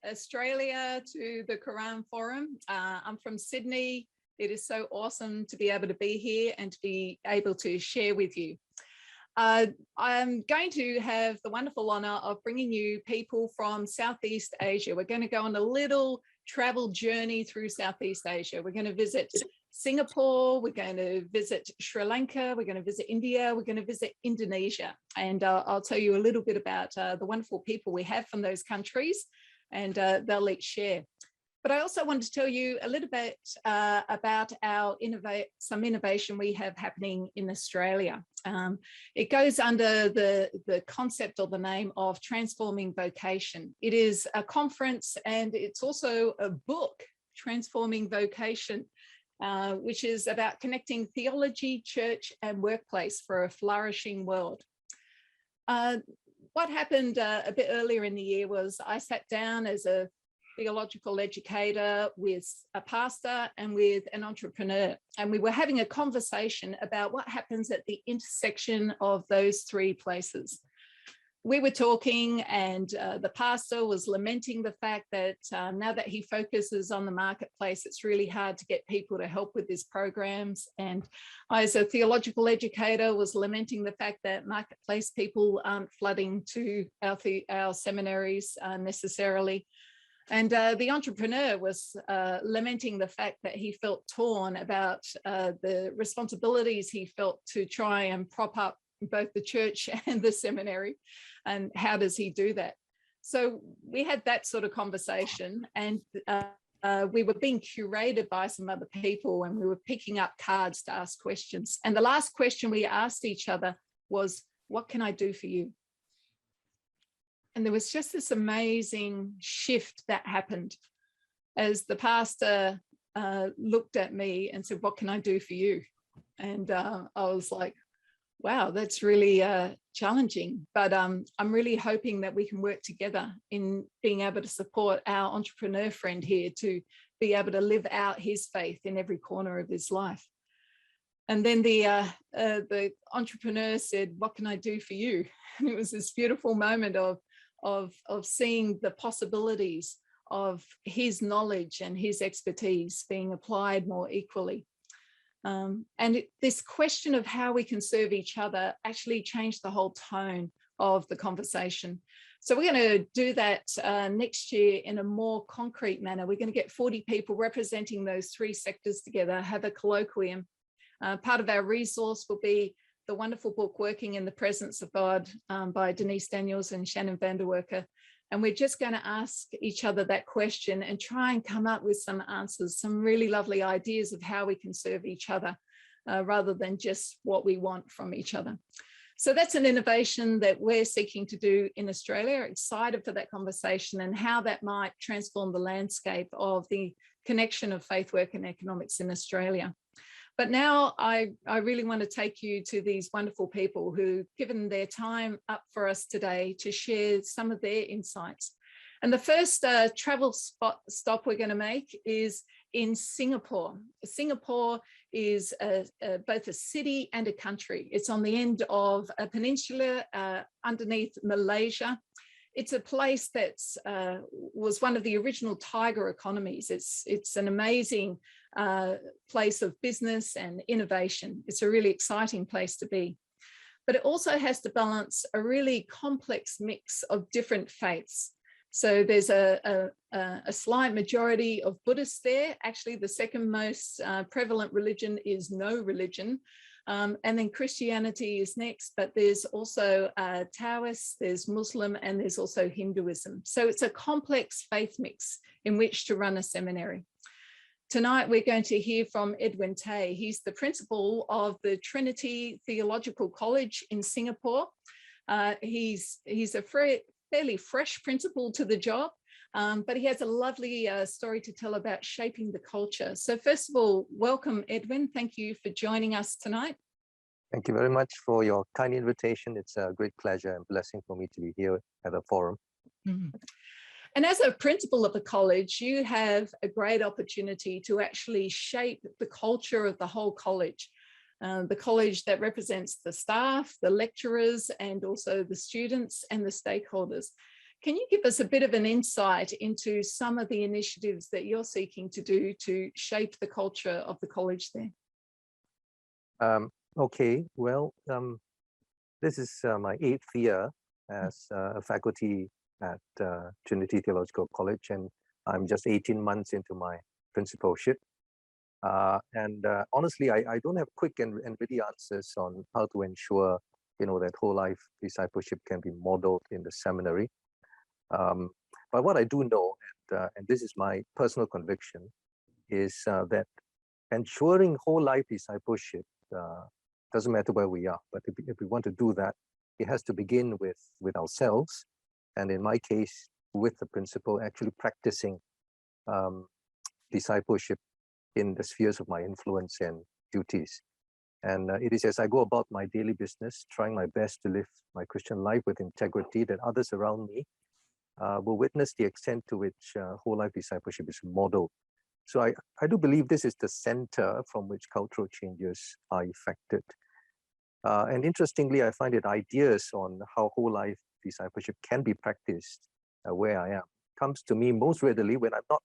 Australia to the Karam Forum. I'm from Sydney. It is so awesome to be able to be here and to be able to share with you. I'm going to have the wonderful honour of bringing you people from Southeast Asia. We're going to go on a little travel journey through Southeast Asia. We're going to visit Singapore, we're going to visit Sri Lanka, we're going to visit India, we're going to visit Indonesia. And I'll tell you a little bit about the wonderful people we have from those countries, and they'll each share. But I also want to tell you a little bit about some innovation we have happening in Australia. It goes under the concept or the name of Transforming Vocation. It is a conference and it's also a book, Transforming Vocation, which is about connecting theology, church and workplace for a flourishing world. What happened a bit earlier in the year was I sat down as a theological educator with a pastor and with an entrepreneur, and we were having a conversation about what happens at the intersection of those three places. We were talking and the pastor was lamenting the fact that now that he focuses on the marketplace, it's really hard to get people to help with his programs. And I, as a theological educator, was lamenting the fact that marketplace people aren't flooding to our seminaries necessarily. And the entrepreneur was lamenting the fact that he felt torn about the responsibilities he felt to try and prop up both the church and the seminary, and how does he do that? So we had that sort of conversation, and we were being curated by some other people, and we were picking up cards to ask questions. And the last question we asked each other was, what can I do for you? And there was just this amazing shift that happened as the pastor looked at me and said, what can I do for you? And I was like, wow, that's really challenging. But I'm really hoping that we can work together in being able to support our entrepreneur friend here to be able to live out his faith in every corner of his life. And then the entrepreneur said, what can I do for you? And it was this beautiful moment of seeing the possibilities of his knowledge and his expertise being applied more equally. This question of how we can serve each other actually changed the whole tone of the conversation. So we're going to do that next year in a more concrete manner. We're going to get 40 people representing those three sectors together, have a colloquium. Part of our resource will be the wonderful book, Working in the Presence of God, by Denise Daniels and Shannon Vanderwerker. And we're just going to ask each other that question and try and come up with some answers, some really lovely ideas of how we can serve each other rather than just what we want from each other. So that's an innovation that we're seeking to do in Australia. Excited for that conversation and how that might transform the landscape of the connection of faith, work and economics in Australia. But now I really want to take you to these wonderful people who've given their time up for us today to share some of their insights. And the first travel stop we're going to make is in Singapore. Singapore is both a city and a country. It's on the end of a peninsula underneath Malaysia. It's a place that was one of the original tiger economies. It's an amazing place of business and innovation. It's a really exciting place to be. But it also has to balance a really complex mix of different faiths. So there's a slight majority of Buddhists there. Actually, the second most prevalent religion is no religion. And then Christianity is next, but there's also Taoist, there's Muslim, and there's also Hinduism. So it's a complex faith mix in which to run a seminary. Tonight, we're going to hear from Edwin Tay. He's the principal of the Trinity Theological College in Singapore. He's a fairly fresh principal to the job, but he has a lovely story to tell about shaping the culture. So first of all, welcome, Edwin. Thank you for joining us tonight. Thank you very much for your kind invitation. It's a great pleasure and blessing for me to be here at the forum. Mm-hmm. And as a principal of the college, you have a great opportunity to actually shape the culture of the whole college. The college that represents the staff, the lecturers, and also the students and the stakeholders. Can you give us a bit of an insight into some of the initiatives that you're seeking to do to shape the culture of the college there? Okay, well, this is my 8th year as a faculty at Trinity Theological College, and I'm just 18 months into my principalship. Honestly, I don't have quick and ready answers on how to ensure, that whole life discipleship can be modeled in the seminary. But what I do know, and this is my personal conviction, is that ensuring whole life discipleship doesn't matter where we are, but if we want to do that, it has to begin with ourselves, and in my case, with the principal actually practicing discipleship in the spheres of my influence and duties. And it is as I go about my daily business, trying my best to live my Christian life with integrity, that others around me will witness the extent to which whole life discipleship is modeled. So I do believe this is the center from which cultural changes are effected. And interestingly, I find that ideas on how whole life discipleship can be practiced where I am comes to me most readily when I'm not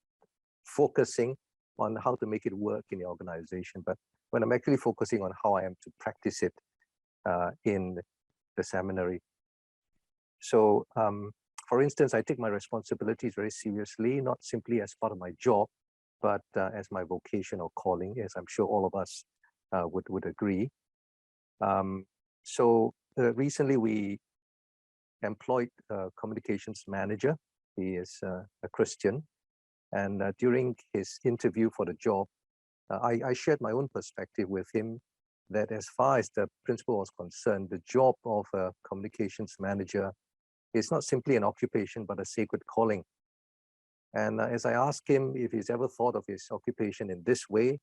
focusing on how to make it work in the organization, but when I'm actually focusing on how I am to practice it in the seminary. So, for instance, I take my responsibilities very seriously, not simply as part of my job, but as my vocation or calling, as I'm sure all of us would agree. Recently we employed a communications manager. He is a Christian. And during his interview for the job, I shared my own perspective with him that as far as the principal was concerned, the job of a communications manager is not simply an occupation, but a sacred calling. And as I asked him if he's ever thought of his occupation in this way,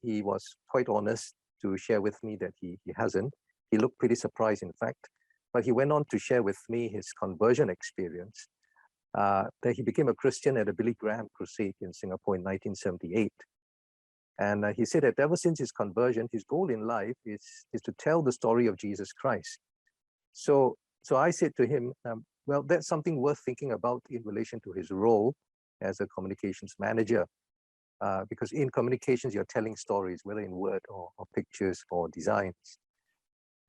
he was quite honest to share with me that he hasn't. He looked pretty surprised, in fact, but he went on to share with me his conversion experience, that he became a Christian at a Billy Graham crusade in Singapore in 1978. And he said that ever since his conversion, his goal in life is to tell the story of Jesus Christ. So I said to him, well, that's something worth thinking about in relation to his role as a communications manager. Because in communications, you're telling stories, whether in word or pictures or designs.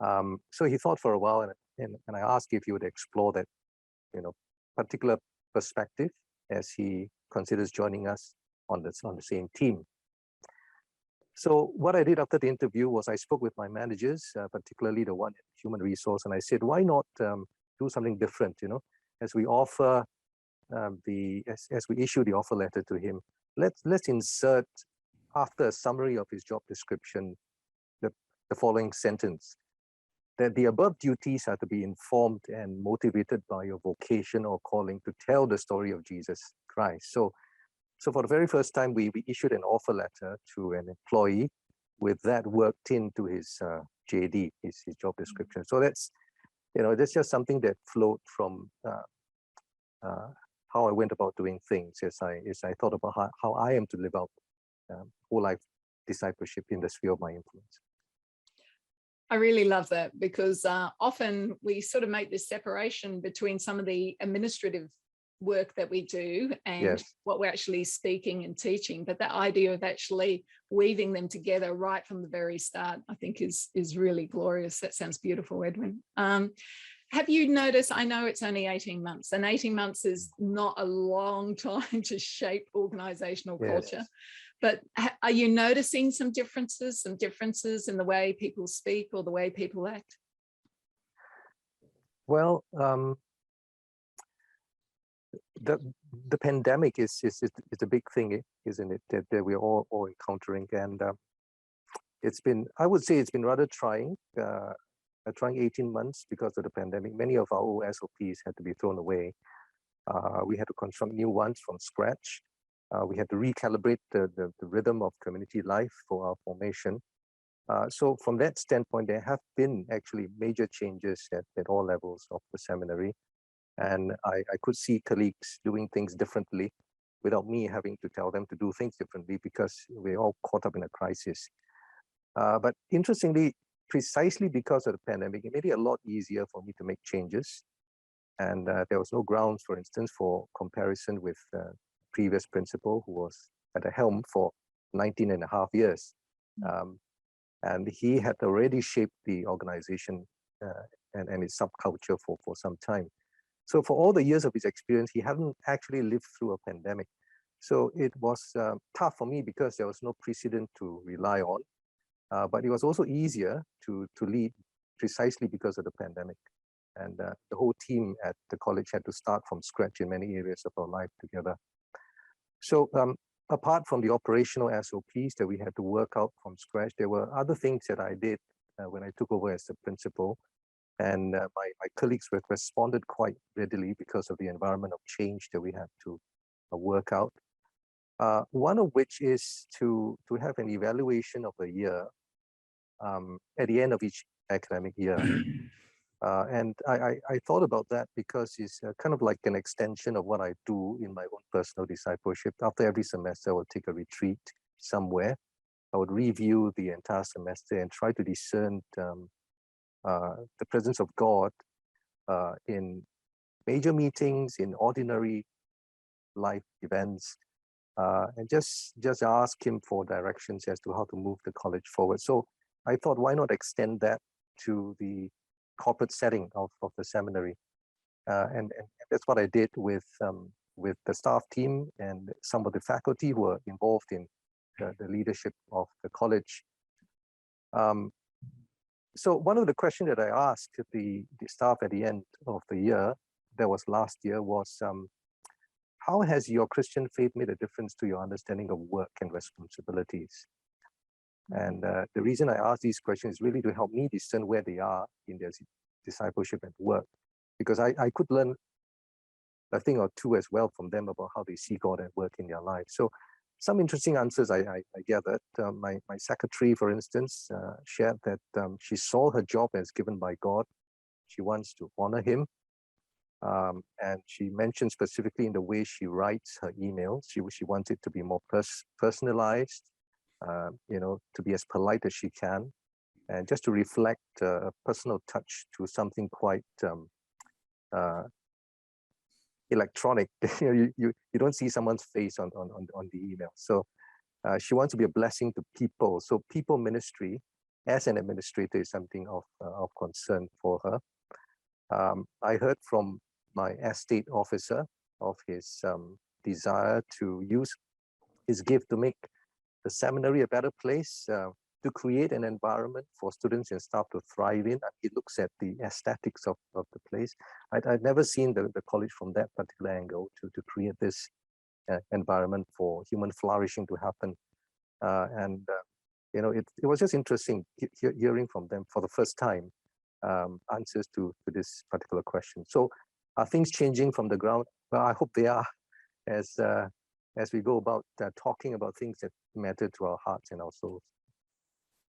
So he thought for a while, and I asked if he would explore that, particular perspective as he considers joining us on the same team. So what I did after the interview was I spoke with my managers, particularly the one in human resource, and I said, why not do something different? As we offer as we issue the offer letter to him, let's insert after a summary of his job description the following sentence: that the above duties are to be informed and motivated by your vocation or calling to tell the story of Jesus Christ. So for the very first time, we issued an offer letter to an employee with that worked into his JD, his job description. So that's just something that flowed from how I went about doing things as I thought about how I am to live out whole life discipleship in the sphere of my influence. I really love that, because often we sort of make this separation between some of the administrative work that we do and Yes. what we're actually speaking and teaching, but that idea of actually weaving them together right from the very start, I think is really glorious. That sounds beautiful, Edwin. Have you noticed, I know it's only 18 months, and 18 months is not a long time to shape organizational culture, Yes. but are you noticing some differences in the way people speak or the way people act? Well, the pandemic is a big thing, isn't it, that we're all encountering, and I would say it's been rather trying. Trying 18 months because of the pandemic. Many of our old SOPs had to be thrown away. We had to construct new ones from scratch. We had to recalibrate the rhythm of community life for our formation. So from that standpoint, there have been actually major changes at all levels of the seminary. And I could see colleagues doing things differently without me having to tell them to do things differently, because we're all caught up in a crisis. But interestingly, precisely because of the pandemic, it made it a lot easier for me to make changes. And there was no grounds, for instance, for comparison with the previous principal who was at the helm for 19 and a half years. And he had already shaped the organization and its subculture for some time. So for all the years of his experience, he hadn't actually lived through a pandemic. So it was tough for me because there was no precedent to rely on. But it was also easier to lead precisely because of the pandemic. And the whole team at the college had to start from scratch in many areas of our life together. So apart from the operational SOPs that we had to work out from scratch, there were other things that I did when I took over as the principal. And my colleagues responded quite readily because of the environment of change that we had to work out. One of which is to have an evaluation of a year at the end of each academic year. And I thought about that because it's kind of like an extension of what I do in my own personal discipleship. After every semester, I would take a retreat somewhere. I would review the entire semester and try to discern the presence of God in major meetings, in ordinary life events, and just ask him for directions as to how to move the college forward. So I thought, why not extend that to the corporate setting of the seminary? And that's what I did with the staff team and some of the faculty who were involved in the leadership of the college. So one of the questions that I asked the staff at the end of the year, that was last year, was how has your Christian faith made a difference to your understanding of work and responsibilities? And the reason I ask these questions is really to help me discern where they are in their discipleship and work, because I could learn a thing or two as well from them about how they see God at work in their lives. So some interesting answers I gathered. My secretary, for instance, shared that she saw her job as given by God. She wants to honor him. And she mentioned specifically in the way she writes her emails. She wants it to be more personalized, to be as polite as she can, and just to reflect a personal touch to something quite electronic. You don't see someone's face on the email. So she wants to be a blessing to people. So people ministry as an administrator is something of concern for her. I heard from my estate officer of his desire to use his gift to make the seminary a better place, to create an environment for students and staff to thrive in. He looks at the aesthetics of the place. I'd never seen the college from that particular angle, to create this environment for human flourishing to happen. It was just interesting hearing from them for the first time answers to this particular question. So are things changing from the ground? Well, I hope they are, as we go about talking about things that matter to our hearts and our souls.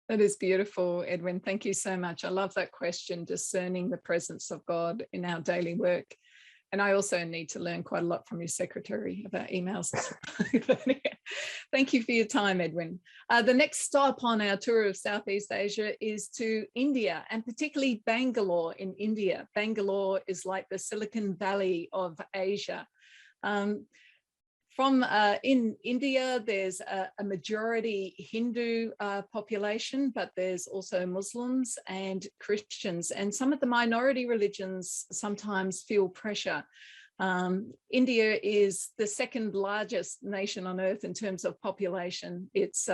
That is beautiful, Edwin. Thank you so much. I love that question, discerning the presence of God in our daily work. And I also need to learn quite a lot from your secretary about emails. Thank you for your time, Edwin. The next stop on our tour of Southeast Asia is to India, and particularly Bangalore in India. Bangalore is like the Silicon Valley of Asia. In India, there's a majority Hindu population, but there's also Muslims and Christians, and some of the minority religions sometimes feel pressure. India is the second largest nation on earth in terms of population. It's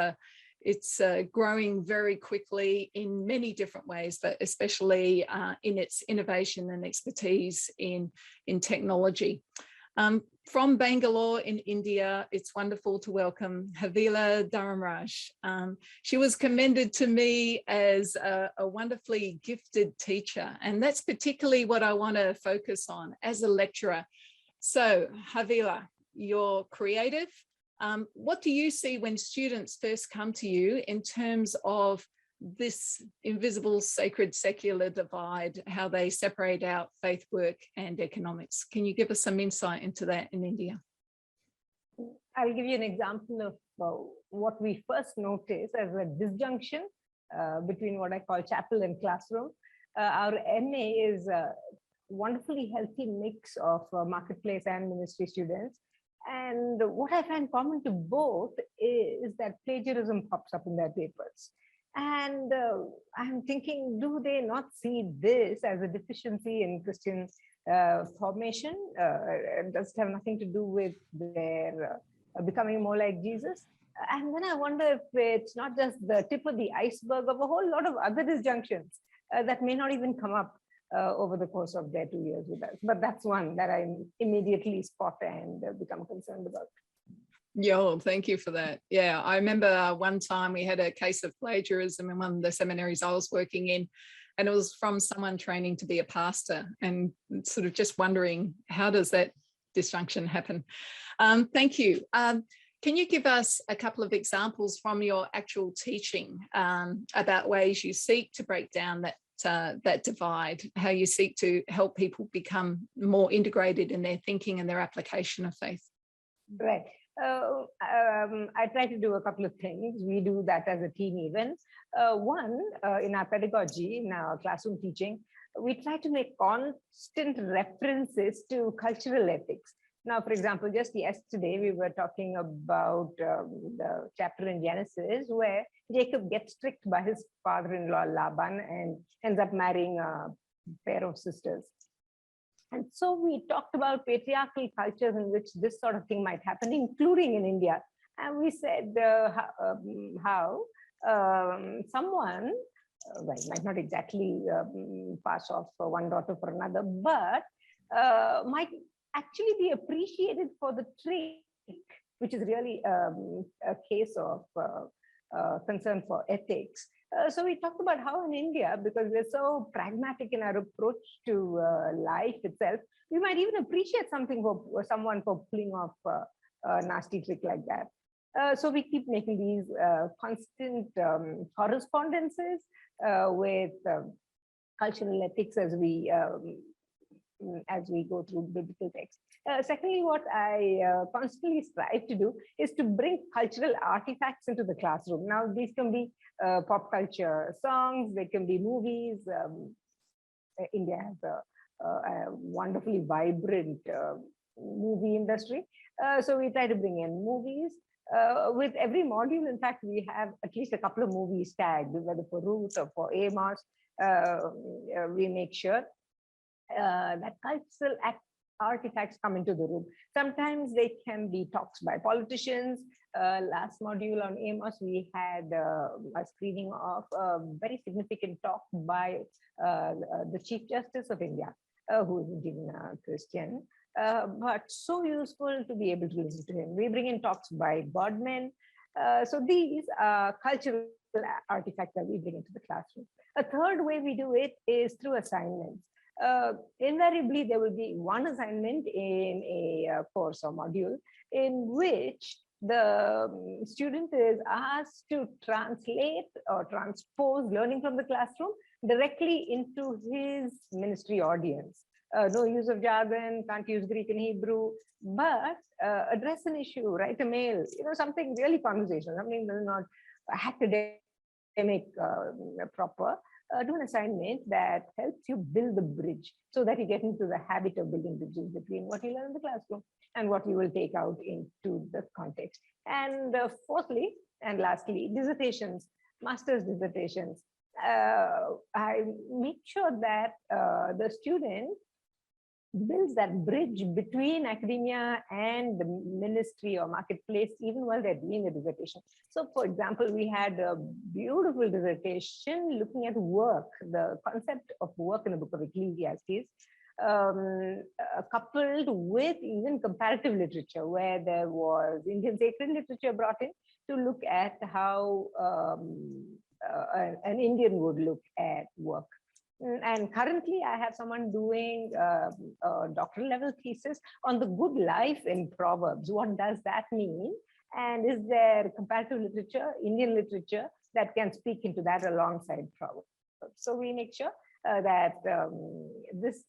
growing very quickly in many different ways, but especially in its innovation and expertise in technology. From Bangalore in India, it's wonderful to welcome Havilah Dharamraj. She was commended to me as a wonderfully gifted teacher, and that's particularly what I want to focus on as a lecturer. So Havilah, you're creative. What do you see when students first come to you in terms of this invisible sacred secular divide, how they separate out faith, work and economics? Can you give us some insight into that in India? I'll give you an example of what we first noticed as a disjunction between what I call chapel and classroom. Our MA is wonderfully healthy mix of marketplace and ministry students. And what I find common to both is that plagiarism pops up in their papers. And I'm thinking, do they not see this as a deficiency in Christian formation? Does it have nothing to do with their becoming more like Jesus? And then I wonder if it's not just the tip of the iceberg of a whole lot of other disjunctions that may not even come up over the course of their 2 years with us. But that's one that I immediately spot and become concerned about. Yeah, well, thank you for that. Yeah, I remember one time we had a case of plagiarism in one of the seminaries I was working in, and it was from someone training to be a pastor, and sort of just wondering, how does that disjunction happen? Thank you. Can you give us a couple of examples from your actual teaching about ways you seek to break down that divide, how you seek to help people become more integrated in their thinking and their application of faith? Right. I try to do a couple of things. We do that as a team even. One, in our pedagogy, in our classroom teaching, we try to make constant references to cultural ethics. Now, for example, just yesterday, we were talking about the chapter in Genesis where Jacob gets tricked by his father-in-law Laban and ends up marrying a pair of sisters. And so we talked about patriarchal cultures in which this sort of thing might happen, including in India. And we said how someone, well, might not exactly pass off one daughter for another, but might actually be appreciated for the trick, which is really a case of concern for ethics. So we talked about how in India, because we're so pragmatic in our approach to life itself, we might even appreciate something for someone for pulling off a nasty trick like that. So we keep making these constant correspondences with cultural ethics as we go through biblical texts. Secondly, what I constantly strive to do is to bring cultural artifacts into the classroom. Now, these can be pop culture songs, they can be movies. India has a wonderfully vibrant movie industry. So we try to bring in movies. With every module, in fact, we have at least a couple of movies tagged, whether for Ruth or for Amos. We make sure that cultural artifacts come into the room. Sometimes they can be talks by politicians. Last module on Amos, we had a screening of a very significant talk by the Chief Justice of India, who is Indian Christian, but so useful to be able to listen to him. We bring in talks by godmen. So these are cultural artifacts that we bring into the classroom. A third way we do it is through assignments. Invariably, there will be one assignment in a course or module in which the student is asked to translate or transpose learning from the classroom directly into his ministry audience. No use of jargon, can't use Greek and Hebrew, but address an issue, write a mail, something really conversational, something that's not academic proper. Do an assignment that helps you build the bridge so that you get into the habit of building bridges between what you learn in the classroom and what you will take out into the context. And fourthly, and lastly, dissertations, master's dissertations. I make sure that the student builds that bridge between academia and the ministry or marketplace, even while they're doing the dissertation. So, for example, we had a beautiful dissertation looking at work, the concept of work in the book of Ecclesiastes, coupled with even comparative literature, where there was Indian sacred literature brought in to look at how an Indian would look at work. And currently, I have someone doing a doctoral level thesis on the good life in Proverbs. What does that mean? And is there comparative literature, Indian literature, that can speak into that alongside Proverbs? So we make sure that this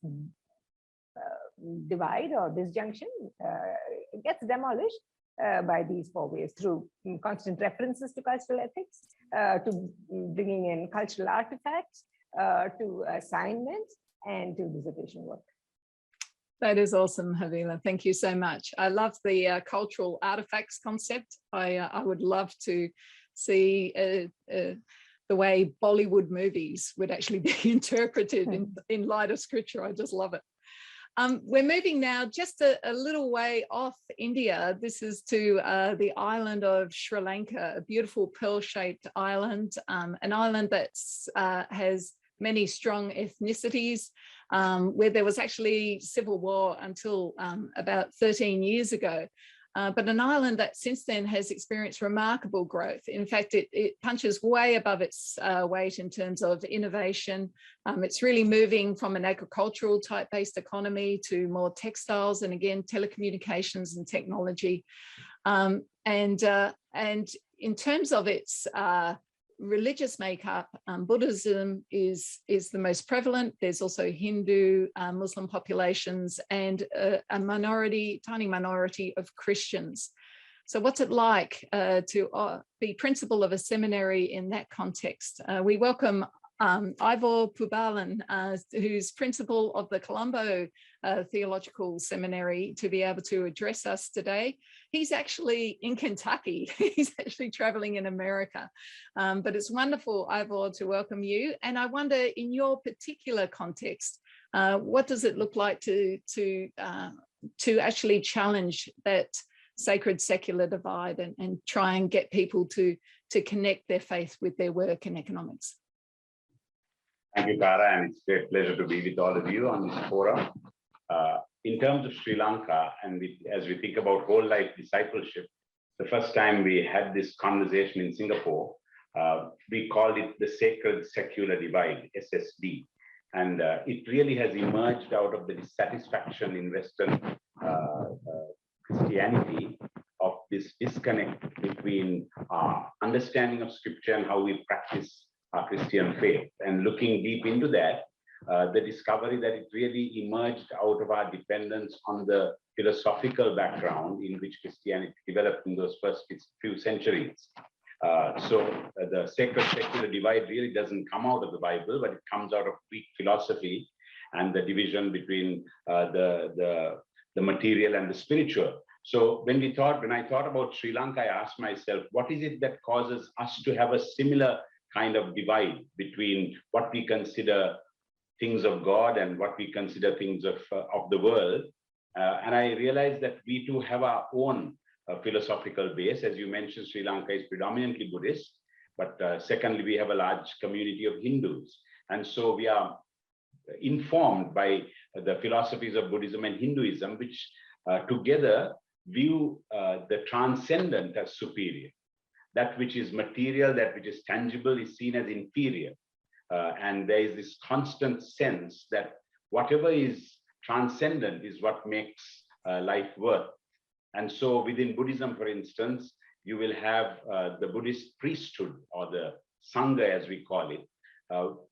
divide or disjunction gets demolished by these four ways: through constant references to cultural ethics, to bringing in cultural artifacts, to assignments, and to dissertation work. That is awesome, Havilah. Thank you so much. I love the cultural artifacts concept. I would love to see the way Bollywood movies would actually be interpreted in light of scripture. I just love it. We're moving now just a little way off India. This is to the island of Sri Lanka, a beautiful pearl-shaped island, an island that has many strong ethnicities, where there was actually civil war until about 13 years ago. But an island that since then has experienced remarkable growth. In fact, it punches way above its weight in terms of innovation. It's really moving from an agricultural type-based economy to more textiles and again, telecommunications and technology. And in terms of its religious makeup, Buddhism is the most prevalent. There's also Hindu, Muslim populations, and a tiny minority of Christians. So what's it like to be principal of a seminary in that context? We welcome Ivor Poobalan, who's principal of the Colombo Theological Seminary, to be able to address us today. He's actually in Kentucky. He's actually traveling in America. But it's wonderful, Ivor, to welcome you. And I wonder, in your particular context, what does it look like to actually challenge that sacred secular divide and try and get people to connect their faith with their work and economics? Thank you, Kara, and it's a great pleasure to be with all of you on this forum. In terms of Sri Lanka, and as we think about whole life discipleship, the first time we had this conversation in Singapore, we called it the sacred secular divide, SSD. And it really has emerged out of the dissatisfaction in Western Christianity of this disconnect between our understanding of scripture and how we practice our Christian faith. And looking deep into that, the discovery that it really emerged out of our dependence on the philosophical background in which Christianity developed in those first few centuries. So the sacred secular divide really doesn't come out of the Bible, but it comes out of Greek philosophy and the division between the material and the spiritual. So when I thought about Sri Lanka, I asked myself, what is it that causes us to have a similar kind of divide between what we consider things of God and what we consider things of the world? And I realized that we too have our own philosophical base. As you mentioned, Sri Lanka is predominantly Buddhist, but secondly, we have a large community of Hindus. And so we are informed by the philosophies of Buddhism and Hinduism, which together view the transcendent as superior. That which is material, that which is tangible is seen as inferior. And there is this constant sense that whatever is transcendent is what makes life worth. And so within Buddhism, for instance, you will have the Buddhist priesthood, or the Sangha as we call it,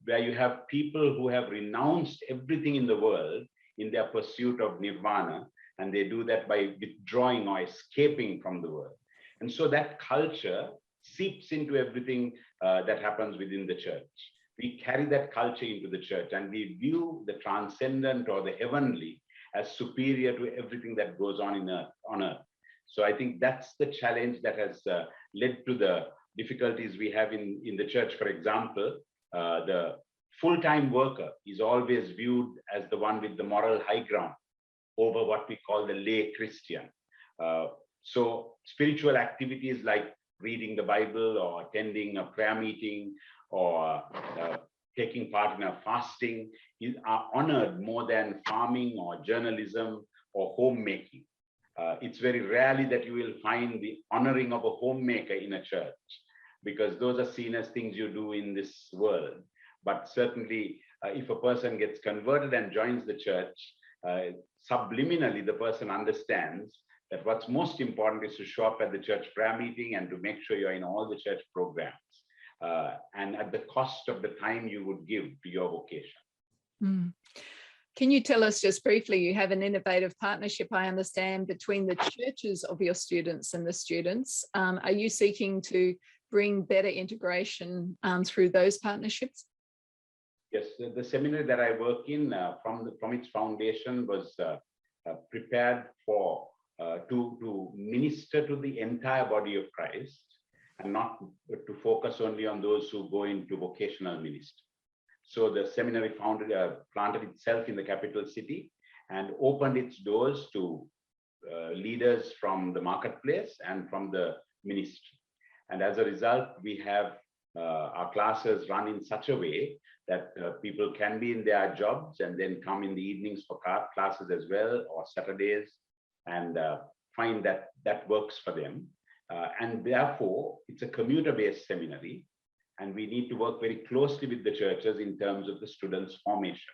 where you have people who have renounced everything in the world in their pursuit of nirvana, and they do that by withdrawing or escaping from the world. And so that culture seeps into everything that happens within the church. We carry that culture into the church, and we view the transcendent or the heavenly as superior to everything that goes on earth. So I think that's the challenge that has led to the difficulties we have in the church. For example, the full-time worker is always viewed as the one with the moral high ground over what we call the lay Christian. So spiritual activities like reading the Bible or attending a prayer meeting or taking part in a fasting are honored more than farming or journalism or homemaking. It's very rarely that you will find the honoring of a homemaker in a church, because those are seen as things you do in this world. But certainly, if a person gets converted and joins the church, subliminally, the person understands that what's most important is to show up at the church prayer meeting and to make sure you're in all the church programs, and at the cost of the time you would give to your vocation. Mm. Can you tell us just briefly, you have an innovative partnership, I understand, between the churches of your students and the students. Are you seeking to bring better integration through those partnerships? Yes, the seminary that I work in from its foundation was prepared for to minister to the entire body of Christ, and not to focus only on those who go into vocational ministry. So the seminary planted itself in the capital city and opened its doors to leaders from the marketplace and from the ministry. And as a result, we have our classes run in such a way that people can be in their jobs and then come in the evenings for classes as well, or Saturdays, and find that that works for them. And therefore, it's a commuter-based seminary, and we need to work very closely with the churches in terms of the students' formation.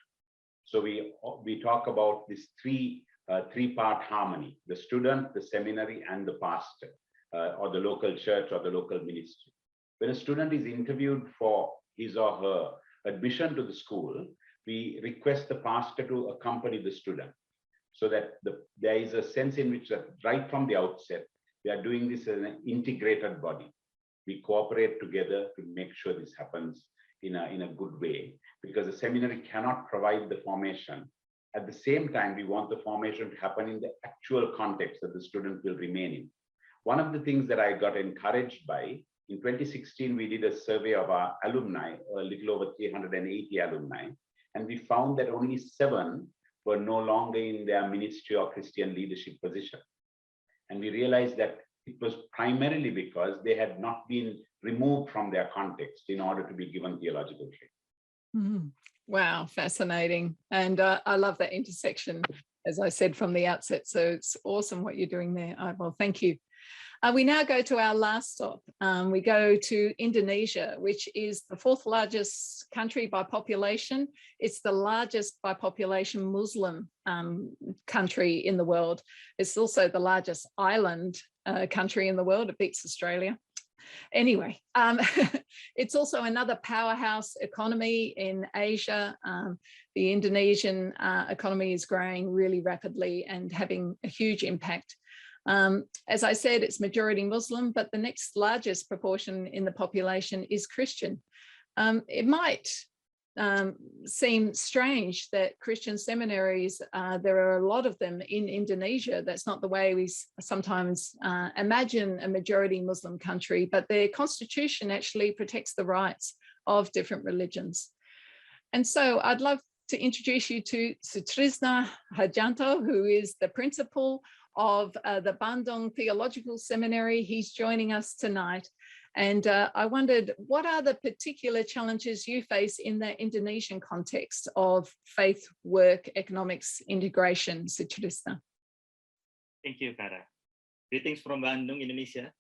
So we talk about this three-part harmony: the student, the seminary, and the pastor, or the local church or the local ministry. When a student is interviewed for his or her admission to the school, we request the pastor to accompany the student, so that there is a sense in which that right from the outset, we are doing this as an integrated body. We cooperate together to make sure this happens in a good way, because the seminary cannot provide the formation. At the same time, we want the formation to happen in the actual context that the student will remain in. One of the things that I got encouraged by, in 2016, we did a survey of our alumni, a little over 380 alumni, and we found that only 7 were no longer in their ministry or Christian leadership position. And we realized that it was primarily because they had not been removed from their context in order to be given theological training. Mm-hmm. Wow, fascinating. And I love that intersection, as I said from the outset. So it's awesome what you're doing there, Ivor. Thank you. We now go to our last stop. We go to Indonesia, which is the 4th largest country by population. It's the largest by population Muslim country in the world. It's also the largest island country in the world. It beats Australia. Anyway, it's also another powerhouse economy in Asia. The Indonesian economy is growing really rapidly and having a huge impact. As I said, it's majority Muslim, but the next largest proportion in the population is Christian. It might seem strange that Christian seminaries, there are a lot of them in Indonesia. That's not the way we sometimes imagine a majority Muslim country, but their constitution actually protects the rights of different religions. And so I'd love to introduce you to Sutrisna Harjanto, who is the principal of the Bandung Theological Seminary. He's joining us tonight. And I wondered, what are the particular challenges you face in the Indonesian context of faith, work, economics, integration, Sutrisna? Thank you, Kara. Greetings from Bandung, Indonesia.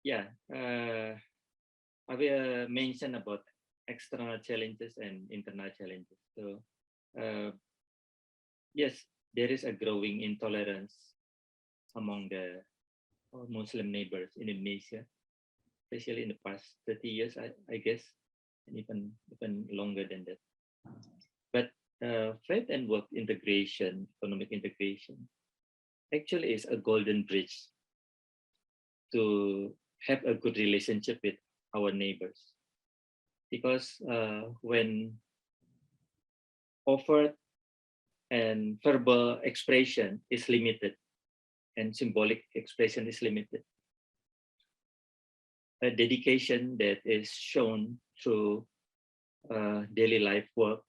Yeah, I will mention about external challenges and internal challenges. So, yes, there is a growing intolerance among the Muslim neighbors in Indonesia, especially in the past 30 years, I guess, and even longer than that. But faith and work integration, economic integration, actually is a golden bridge to have a good relationship with our neighbors. Because when overt and verbal expression is limited and symbolic expression is limited, a dedication that is shown through daily life work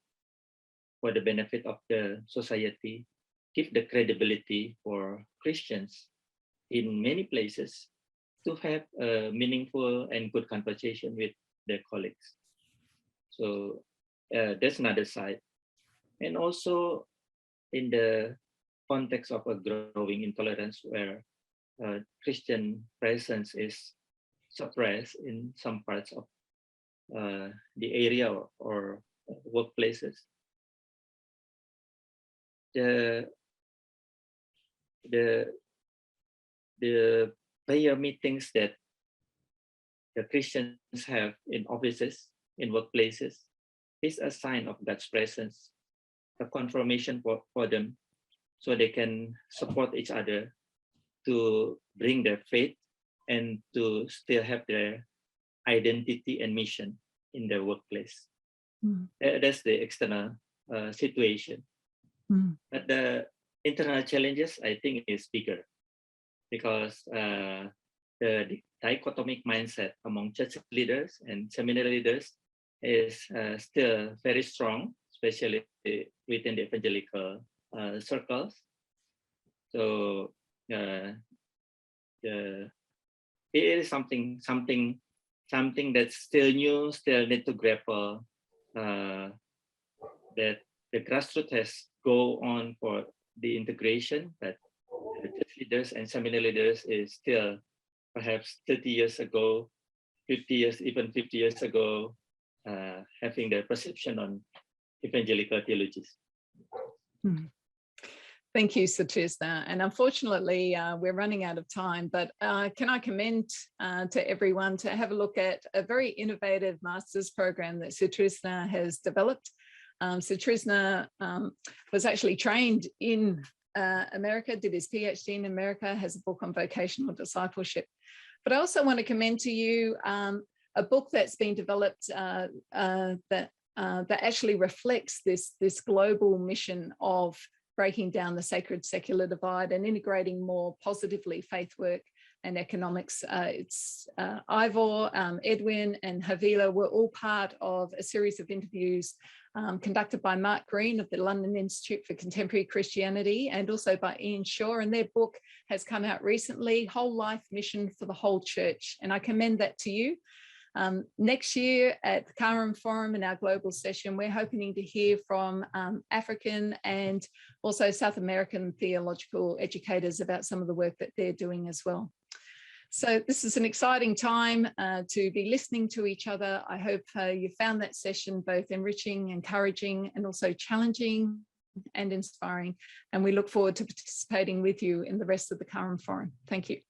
for the benefit of the society give the credibility for Christians in many places to have a meaningful and good conversation with their colleagues. So that's another side. And also in the context of a growing intolerance where Christian presence is suppressed in some parts of the area or workplaces, the prayer meetings that the Christians have in offices, in workplaces, is a sign of God's presence, a confirmation for them, so they can support each other to bring their faith and to still have their identity and mission in their workplace. That's the external situation. But the internal challenges, I think, is bigger because the dichotomic mindset among church leaders and seminary leaders is still very strong, especially within the evangelical circles. So it is something that's still new, still need to grapple. That the grassroots has go on for the integration, but the church leaders and seminary leaders is still perhaps 30 years ago, 50 years, even 50 years ago, having the perception on evangelical theologies. Thank you, Sutrisna. And unfortunately, we're running out of time, but can I commend to everyone to have a look at a very innovative master's program that Sutrisna has developed. Sutrisna was actually trained in America, did his PhD in America, has a book on vocational discipleship. But I also want to commend to you a book that's been developed that actually reflects this global mission of breaking down the sacred secular divide and integrating more positively faith work and economics. It's Ivor, Edwin and Havilah were all part of a series of interviews conducted by Mark Green of the London Institute for Contemporary Christianity and also by Ian Shaw, and their book has come out recently, Whole Life Mission for the Whole Church, and I commend that to you. Next year at the Karam Forum in our global session, we're hoping to hear from African and also South American theological educators about some of the work that they're doing as well. So this is an exciting time to be listening to each other. I hope you found that session both enriching, encouraging, and also challenging and inspiring. And we look forward to participating with you in the rest of the Karam Forum. Thank you.